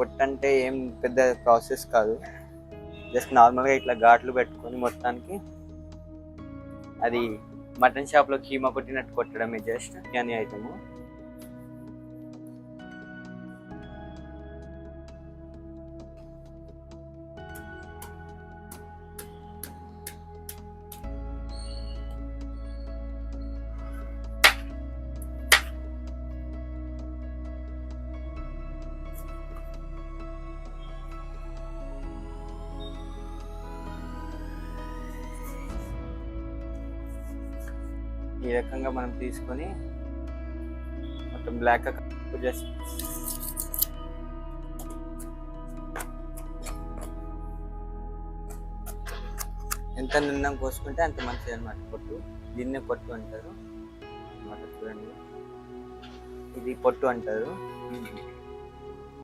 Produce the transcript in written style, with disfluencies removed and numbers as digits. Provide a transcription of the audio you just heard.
పొట్టు అంటే ఏం పెద్ద ప్రాసెస్ కాదు, జస్ట్ నార్మల్గా ఇట్లా ఘాట్లు పెట్టుకొని మొత్తానికి అది మటన్ షాప్లో కీమా కొట్టినట్టు కొట్టడమే, జస్ట్ బిర్యానీ ఐటము. ఈ రకంగా మనం తీసుకొని మొత్తం బ్లాక్ జస్ట్ ఎంత నిన్నం కోసుకుంటే అంత మంచిది అనమాట. పొట్టు దీన్నే పొట్టు అంటారు అనమాట. చూడండి, ఇది పొట్టు అంటారు.